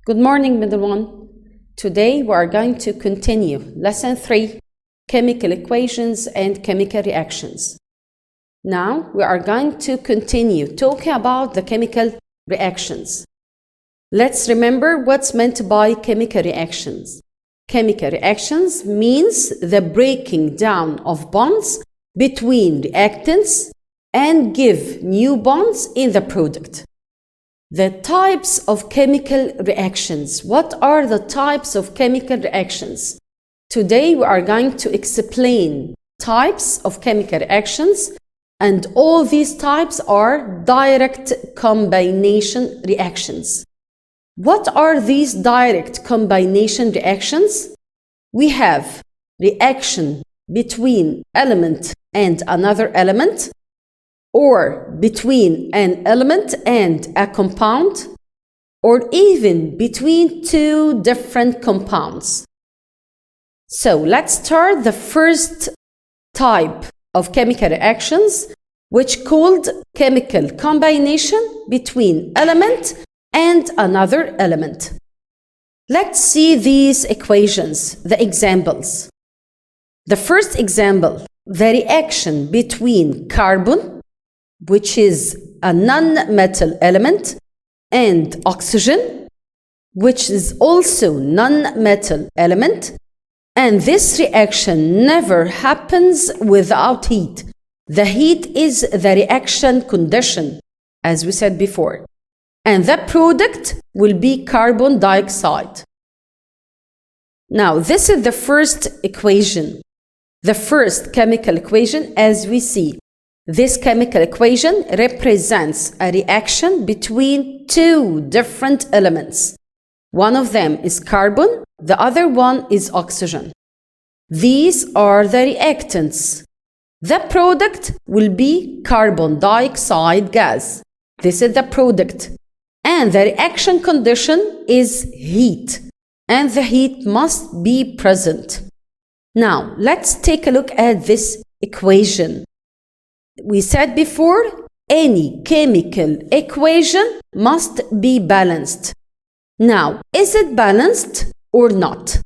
Good morning, middle one. Today we are going to continue lesson 3, chemical equations and chemical reactions. Now we are going to continue talking about the chemical reactions. Let's remember what's meant by chemical reactions. Chemical reactions means the breaking down of bonds between reactants and give new bonds in the product. The types of chemical reactions. What are the types of chemical reactions? Today we are going to explain types of chemical reactions, and all these types are direct combination reactions. What are these direct combination reactions? We have reaction between element and another element, or between an element and a compound, or even between two different compounds. So let's start the first type of chemical reactions, which called chemical combination between element and another element. Let's see these equations, the examples. The first example, the reaction between carbon, which is a non-metal element, and oxygen, which is also non-metal element, and this reaction never happens without heat. The heat is the reaction condition, as we said before, and the product will be carbon dioxide. Now, this is the first equation, the first chemical equation. As we see, this chemical equation represents a reaction between two different elements. One of them is carbon, the other one is oxygen. These are the reactants. The product will be carbon dioxide gas. This is the product. And the reaction condition is heat. And the heat must be present. Now, let's take a look at this equation. We said before, any chemical equation must be balanced. Now, is it balanced or not?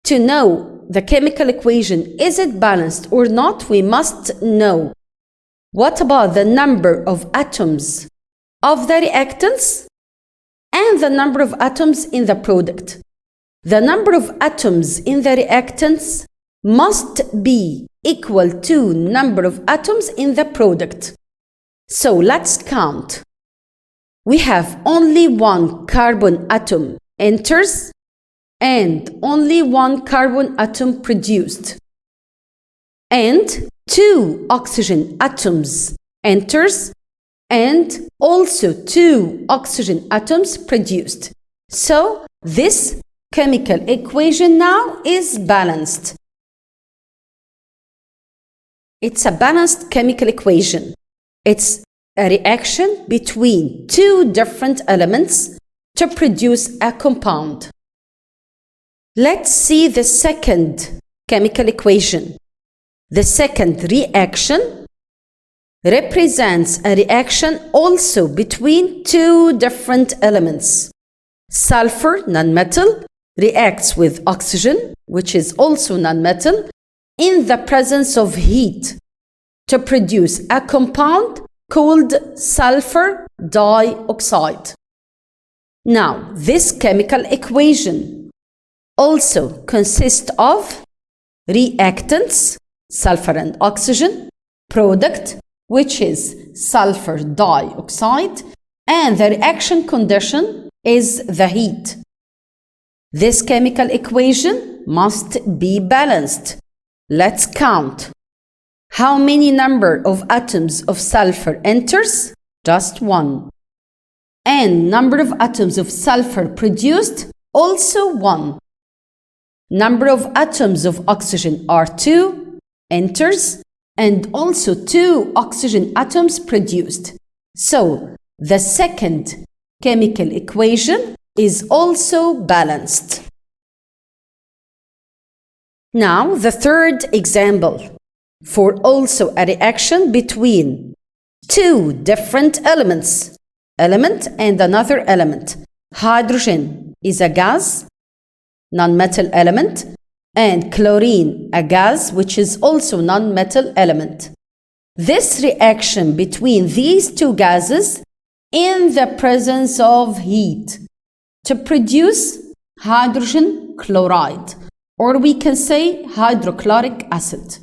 To know the chemical equation, is it balanced or not, we must know what about the number of atoms of the reactants and the number of atoms in the product. The number of atoms in the reactants must be equal to number of atoms in the product. So let's count. We have only one carbon atom enters and only one carbon atom produced, and two oxygen atoms enters and also two oxygen atoms produced. So this chemical equation now is balanced. It's a balanced chemical equation. It's a reaction between two different elements to produce a compound. Let's see the second chemical equation. The second reaction represents a reaction also between two different elements. Sulfur, nonmetal, reacts with oxygen, which is also nonmetal, in the presence of heat to produce a compound called sulfur dioxide. Now, this chemical equation also consists of reactants, sulfur and oxygen, product, which is sulfur dioxide, and the reaction condition is the heat. This chemical equation must be balanced. Let's count. How many number of atoms of sulfur enters? Just one. And number of atoms of sulfur produced? Also one. Number of atoms of oxygen are 2, enters, and also 2 oxygen atoms produced. So, the second chemical equation is also balanced. Now, the third example, for also a reaction between two different elements, element and another element. hydrogen is a gas, non-metal element, and chlorine, a gas which is also non-metal element. This reaction between these two gases in the presence of heat to produce hydrogen chloride, or we can say hydrochloric acid.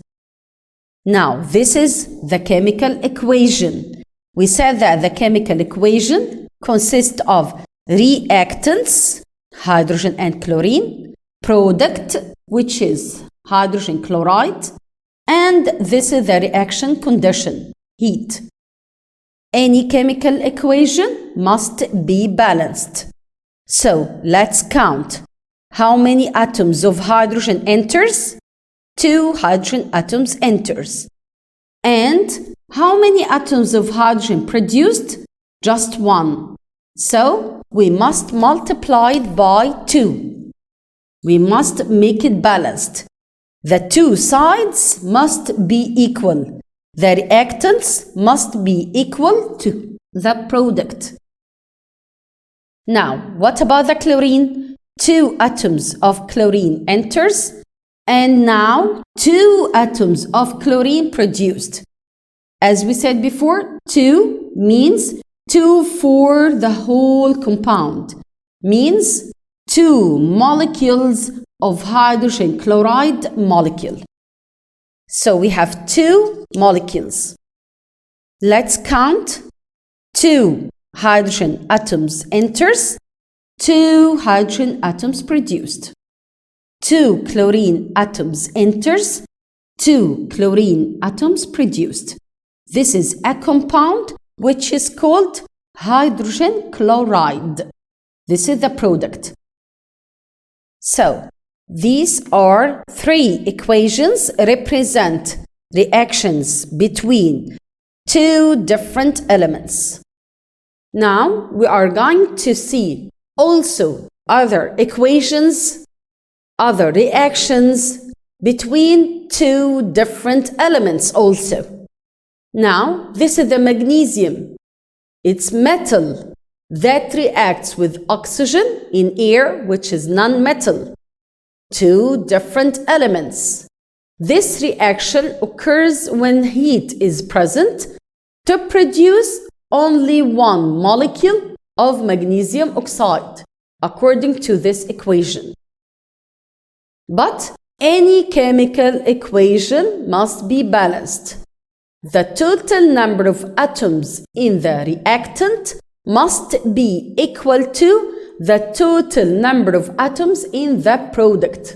Now, this is the chemical equation. We said that the chemical equation consists of reactants, hydrogen and chlorine, product, which is hydrogen chloride, and this is the reaction condition, heat. Any chemical equation must be balanced. So, let's count. How many atoms of hydrogen enters? 2 hydrogen atoms enters. And how many atoms of hydrogen produced? Just 1. So, we must multiply it by 2. We must make it balanced. The two sides must be equal. The reactants must be equal to the product. Now, what about the chlorine? 2 atoms of chlorine enters, and now 2 atoms of chlorine produced. As we said before, 2 means 2 for the whole compound, means 2 molecules of hydrogen chloride molecule. So we have 2 molecules. Let's count. 2 hydrogen atoms enters, 2 hydrogen atoms produced. 2 chlorine atoms enters, 2 chlorine atoms produced. This is a compound which is called hydrogen chloride. This is the product. So, these are 3 equations represent reactions between 2 different elements. Now, we are going to see also other equations, other reactions between 2 different elements also. Now, this is the magnesium. It's metal that reacts with oxygen in air, which is non-metal. 2 different elements. This reaction occurs when heat is present to produce only 1 molecule of magnesium oxide, according to this equation. But any chemical equation must be balanced. The total number of atoms in the reactant must be equal to the total number of atoms in the product.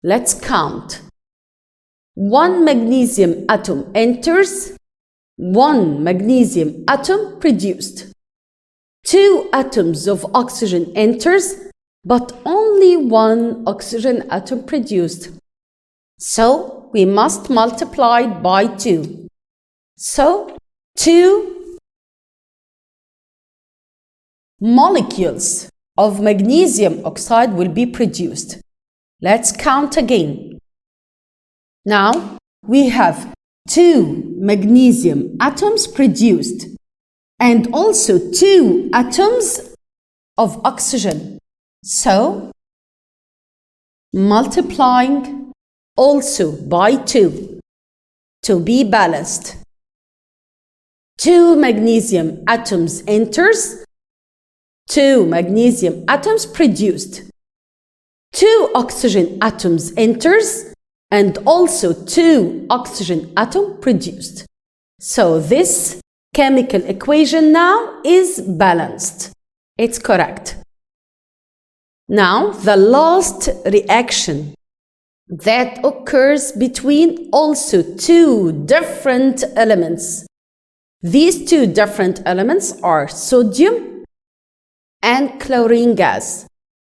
Let's count. 1 magnesium atom enters, 1 magnesium atom produced. 2 atoms of oxygen enters, but only 1 oxygen atom produced. So, we must multiply it by 2. So, 2 molecules of magnesium oxide will be produced. Let's count again. Now, we have 2 magnesium atoms produced and also 2 atoms of oxygen. So, multiplying also by 2 to be balanced. 2 magnesium atoms enters, 2 magnesium atoms produced. 2 oxygen atoms enters and also 2 oxygen atom produced. So this chemical equation now is balanced. It's correct. Now the last reaction that occurs between also 2 different elements. These 2 different elements are sodium and chlorine gas.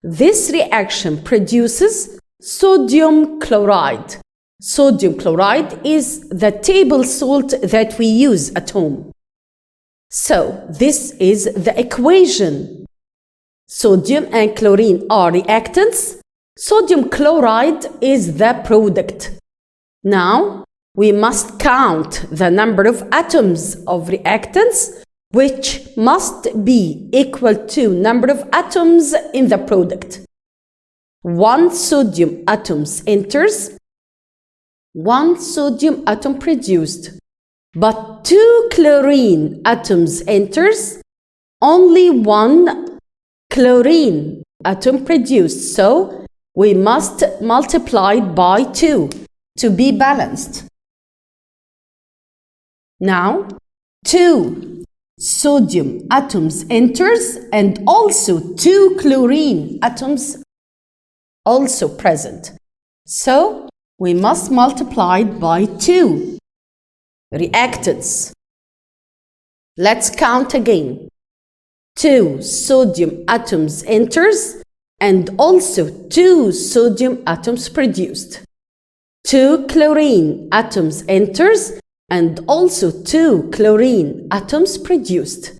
This reaction produces sodium chloride. Sodium chloride is the table salt that we use at home. So, this is the equation. Sodium and chlorine are reactants. Sodium chloride is the product. Now, we must count the number of atoms of reactants which must be equal to number of atoms in the product. 1 sodium atoms enters, 1 sodium atom produced, but 2 chlorine atoms enters, only 1 chlorine atom produced. So we must multiply it by 2 to be balanced. Now 2 sodium atoms enters and also 2 chlorine atoms also present. So we must multiply it by 2. Reactants. Let's count again. 2 sodium atoms enters and also 2 sodium atoms produced. 2 chlorine atoms enters and also 2 chlorine atoms produced.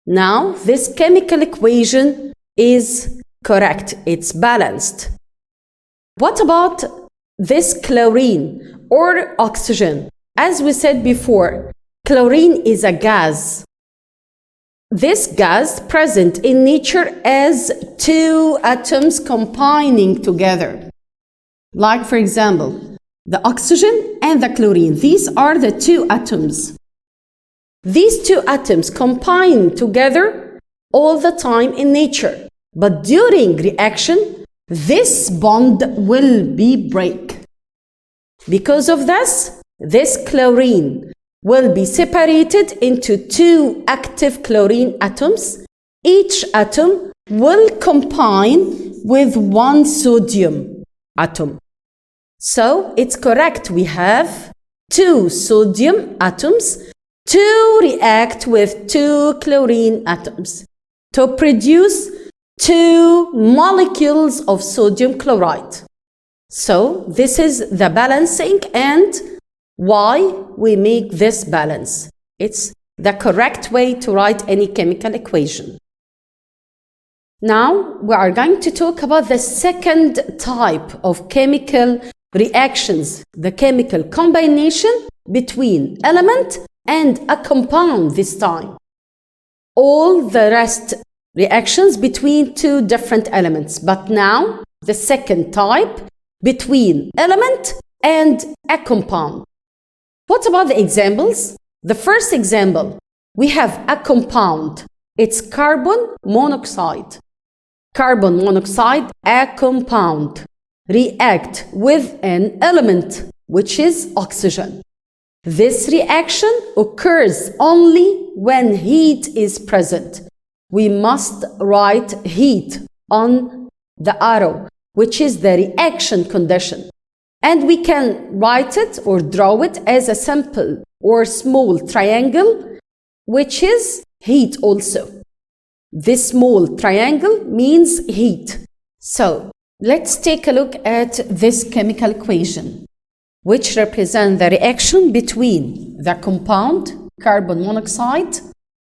Now this chemical equation is correct, it's balanced. What about this chlorine or oxygen? As we said before, chlorine is a gas. This gas present in nature as 2 atoms combining together. Like for example, the oxygen and the chlorine. These are the 2 atoms. These 2 atoms combine together all the time in nature. But during reaction, this bond will be break. Because of this chlorine will be separated into 2 active chlorine atoms. Each atom will combine with 1 sodium atom. So it's correct, we have 2 sodium atoms to react with 2 chlorine atoms to produce 2 molecules of sodium chloride. So this is the balancing and why we make this balance. It's the correct way to write any chemical equation. Now we are going to talk about the second type of chemical reactions, the chemical combination between element and a compound this time. All the rest reactions between 2 different elements, but now the second type between element and a compound. What about the examples? The first example, we have a compound. It's carbon monoxide. Carbon monoxide, a compound, react with an element, which is oxygen. This reaction occurs only when heat is present. We must write heat on the arrow, which is the reaction condition. And we can write it or draw it as a simple or small triangle, which is heat also. This small triangle means heat. So let's take a look at this chemical equation, which represents the reaction between the compound, carbon monoxide,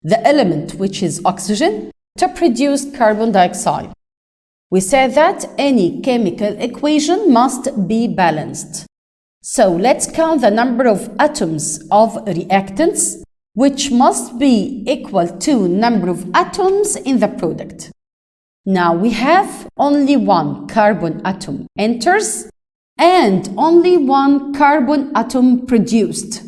the element, which is oxygen, to produce carbon dioxide. We said that any chemical equation must be balanced. So let's count the number of atoms of reactants, which must be equal to number of atoms in the product. Now we have only 1 carbon atom enters and only 1 carbon atom produced.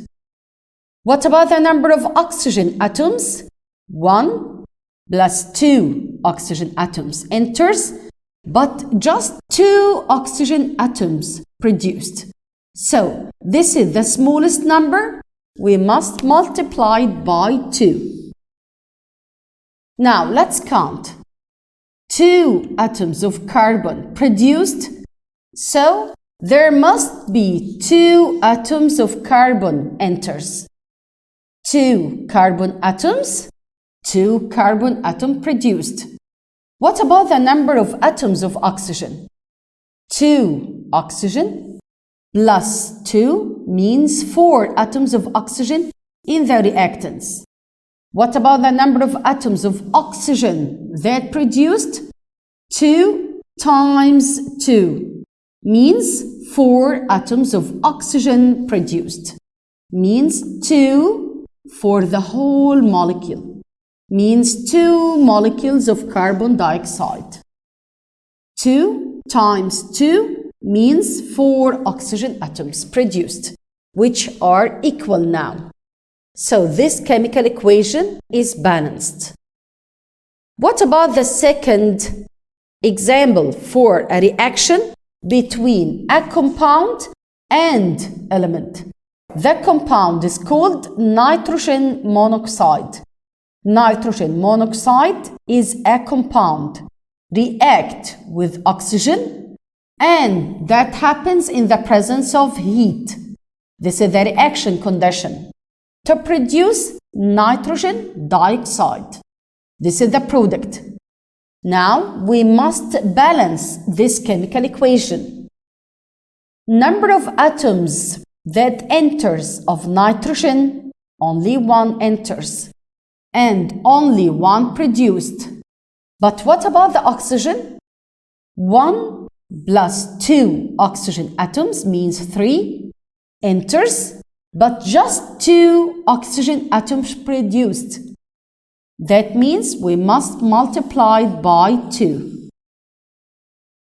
What about the number of oxygen atoms? 1 plus 2 oxygen atoms enters, but just 2 oxygen atoms produced. So this is the smallest number. We must multiply it by 2. Now let's count. 2 atoms of carbon produced. So there must be 2 atoms of carbon enters. 2 carbon atoms, 2 carbon atom produced. What about the number of atoms of oxygen? 2 oxygen plus 2 means 4 atoms of oxygen in the reactants. What about the number of atoms of oxygen that produced? 2 times 2 means 4 atoms of oxygen produced. Means 2 for the whole molecule. means 2 molecules of carbon dioxide. 2 times 2 means 4 oxygen atoms produced, which are equal now. So this chemical equation is balanced. What about the second example for a reaction between a compound and element? The compound is called nitrogen monoxide. Nitrogen monoxide is a compound. React with oxygen, and that happens in the presence of heat. This is the reaction condition to produce nitrogen dioxide. This is the product. Now we must balance this chemical equation. Number of atoms that enters of nitrogen, only 1 enters, and only 1 produced. But what about the oxygen? 1 plus 2 oxygen atoms means 3 enters, but just 2 oxygen atoms produced. That means we must multiply by 2.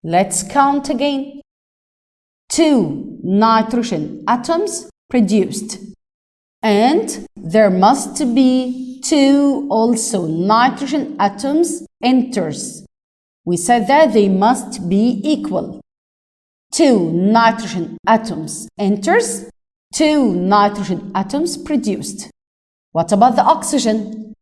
Let's count again. 2 nitrogen atoms produced, and there must be 2 also nitrogen atoms enters. We said that they must be equal. 2 nitrogen atoms enters, 2 nitrogen atoms produced. What about the oxygen?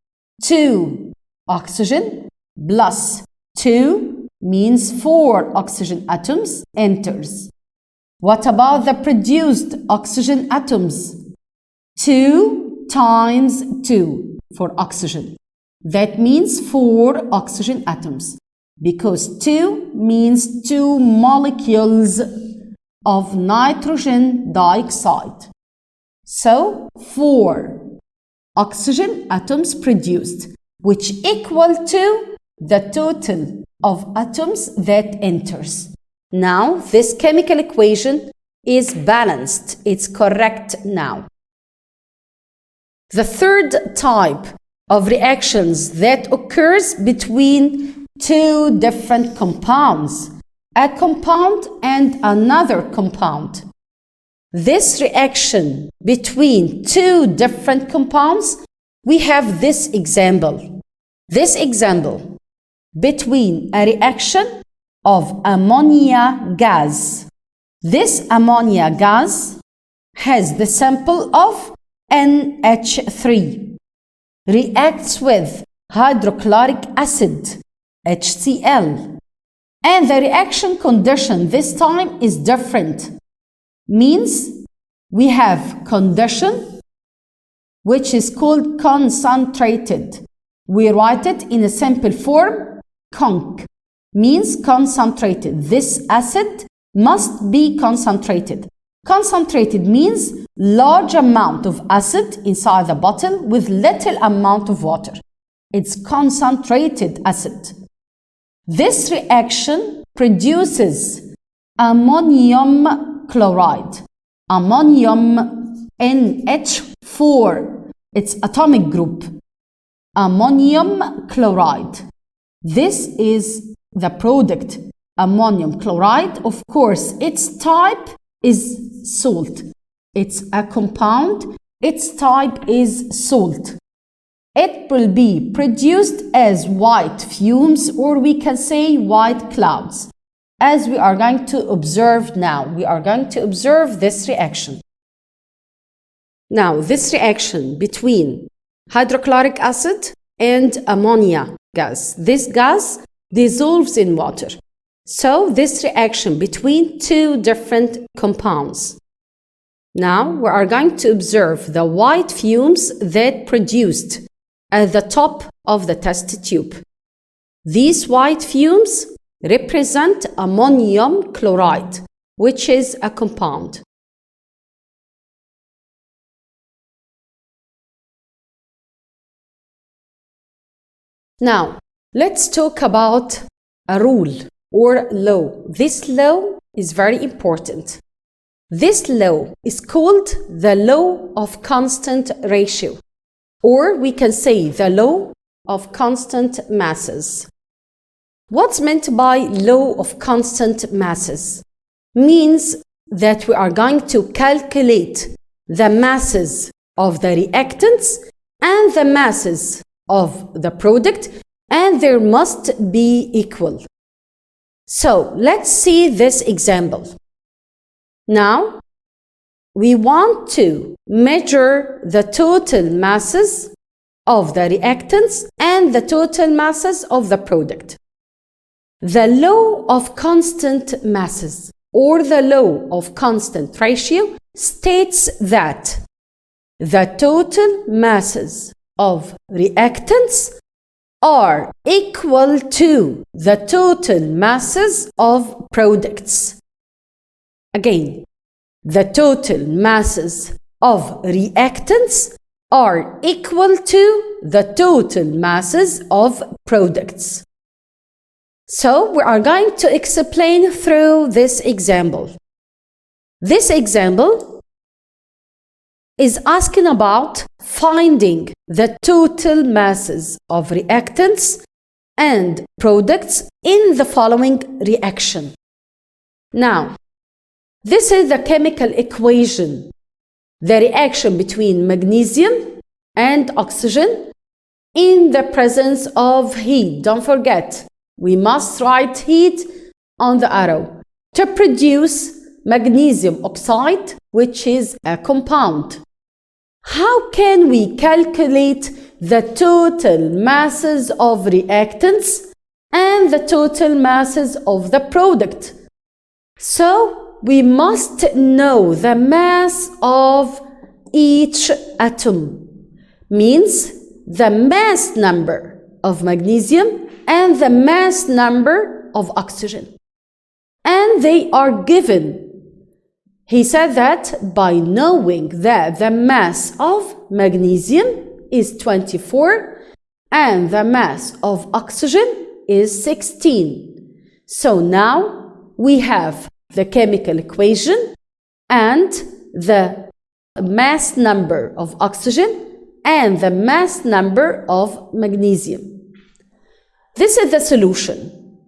2 oxygen plus 2 means 4 oxygen atoms enters. What about the produced oxygen atoms? 2 times 2 for oxygen. That means 4 oxygen atoms, because 2 means 2 molecules of nitrogen dioxide. So 4 oxygen atoms produced, which equal to the total of atoms that enters. Now this chemical equation is balanced. It's correct now. The third type of reactions that occurs between 2 different compounds, a compound and another compound. This reaction between 2 different compounds, we have this example. This example between a reaction of ammonia gas. This ammonia gas has the sample of NH3, reacts with hydrochloric acid, HCl, and the reaction condition this time is different. Means we have condition which is called concentrated. We write it in a simple form, conc, means concentrated. This acid must be concentrated. Concentrated means large amount of acid inside the bottle with little amount of water. It's concentrated acid. This reaction produces ammonium chloride. Ammonium NH4, its atomic group. Ammonium chloride. This is the product, ammonium chloride. Of course, its type is salt. It's a compound. Its type is salt. It will be produced as white fumes, or we can say white clouds, as we are going to observe now. We are going to observe this reaction. Now, this reaction between hydrochloric acid and ammonia gas. This gas dissolves in water. So, this reaction between 2 different compounds. Now, we are going to observe the white fumes that produced at the top of the test tube. These white fumes represent ammonium chloride, which is a compound. Now, let's talk about a rule or law. This law is very important. This law is called the law of constant ratio, or we can say the law of constant masses. What's meant by law of constant masses? Means that we are going to calculate the masses of the reactants and the masses of the product, and they must be equal. So let's see this example. Now, we want to measure the total masses of the reactants and the total masses of the product. The law of constant masses or the law of constant ratio states that the total masses of reactants are equal to the total masses of products. Again, the total masses of reactants are equal to the total masses of products. So we are going to explain through this example. This example is asking about finding the total masses of reactants and products in the following reaction. Now, this is the chemical equation, the reaction between magnesium and oxygen in the presence of heat. Don't forget, we must write heat on the arrow to produce magnesium oxide, which is a compound. How can we calculate the total masses of reactants and the total masses of the product? So, we must know the mass of each atom, means the mass number of magnesium and the mass number of oxygen. And they are given. He said that by knowing that the mass of magnesium is 24 and the mass of oxygen is 16. So now we have the chemical equation and the mass number of oxygen and the mass number of magnesium. This is the solution.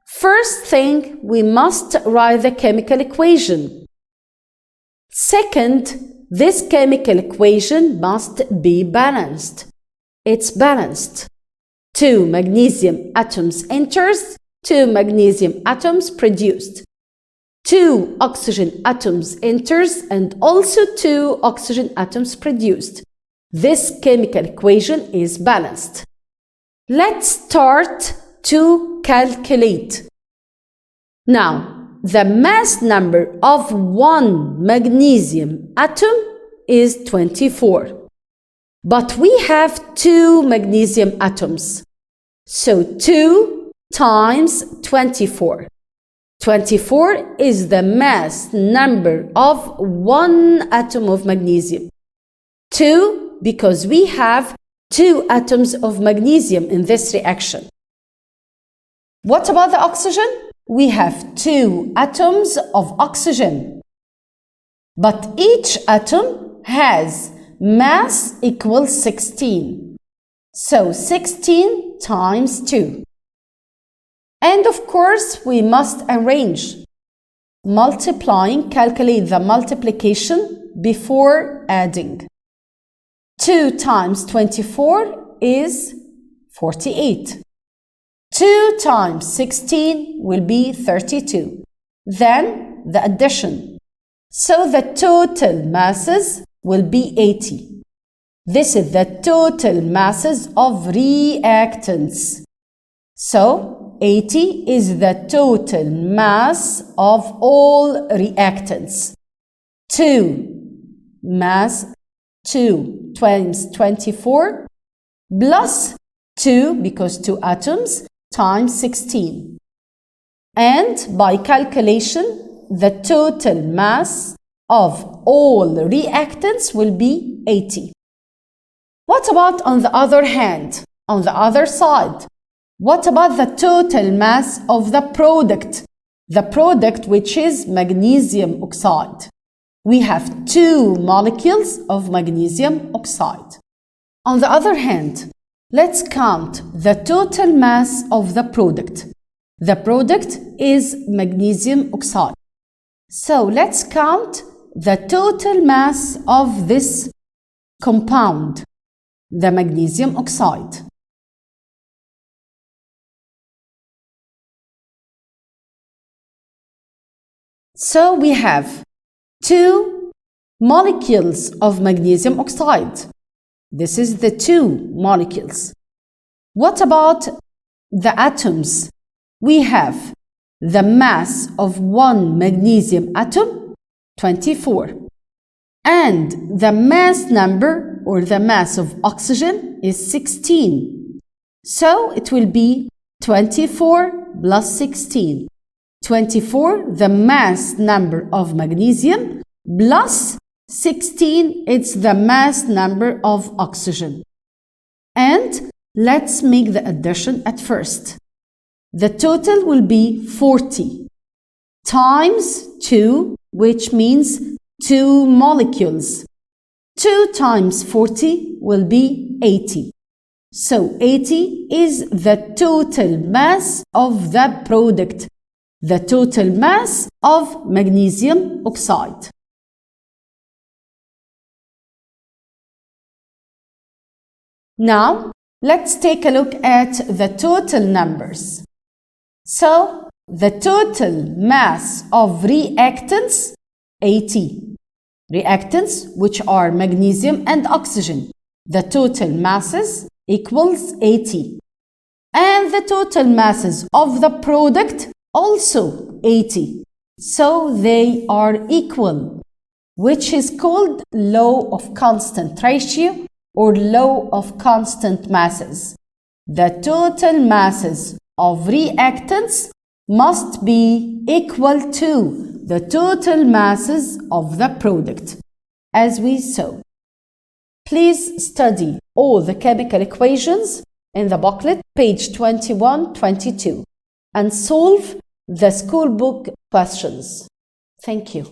First thing, we must write the chemical equation. Second, this chemical equation must be balanced. It's balanced. 2 magnesium atoms enters, 2 magnesium atoms produced. 2 oxygen atoms enters and also 2 oxygen atoms produced. This chemical equation is balanced. Let's start to calculate. Now, the mass number of one magnesium atom is 24. But we have 2 magnesium atoms. So 2 times 24. 24 is the mass number of one atom of magnesium. 2 because we have 2 atoms of magnesium in this reaction. What about the oxygen? We have 2 atoms of oxygen. But each atom has mass equals 16. So 16 times 2. And of course, we must arrange. Multiplying, calculate the multiplication before adding. 2 times 24 is 48. 2 times 16 will be 32. Then the addition. So the total masses will be 80. This is the total masses of reactants. So 80 is the total mass of all reactants. 2 times 24 plus 2 because 2 atoms times 16. And by calculation, the total mass of all reactants will be 80. What about on the other hand, on the other side? What about the total mass of the product? The product, which is magnesium oxide. We have 2 molecules of magnesium oxide. On the other hand, let's count the total mass of the product. The product is magnesium oxide. So let's count the total mass of this compound, the magnesium oxide. So we have 2 molecules of magnesium oxide. This is the 2 molecules. What about the atoms? We have the mass of 1 magnesium atom, 24. And the mass number or the mass of oxygen is 16. So it will be 24 plus 16. 24, the mass number of magnesium, plus 16, it's the mass number of oxygen. And let's make the addition at first. The total will be 40 times 2, which means 2 molecules. 2 times 40 will be 80. So 80 is the total mass of the product, the total mass of magnesium oxide. Now, let's take a look at the total numbers. So, the total mass of reactants, 80. Reactants, which are magnesium and oxygen. The total masses equals 80. And the total masses of the product also 80. So they are equal, which is called law of constant ratio or law of constant masses. The total masses of reactants must be equal to the total masses of the product, as we saw. Please study all the chemical equations in the booklet, page 21-22, and solve the school book questions. Thank you.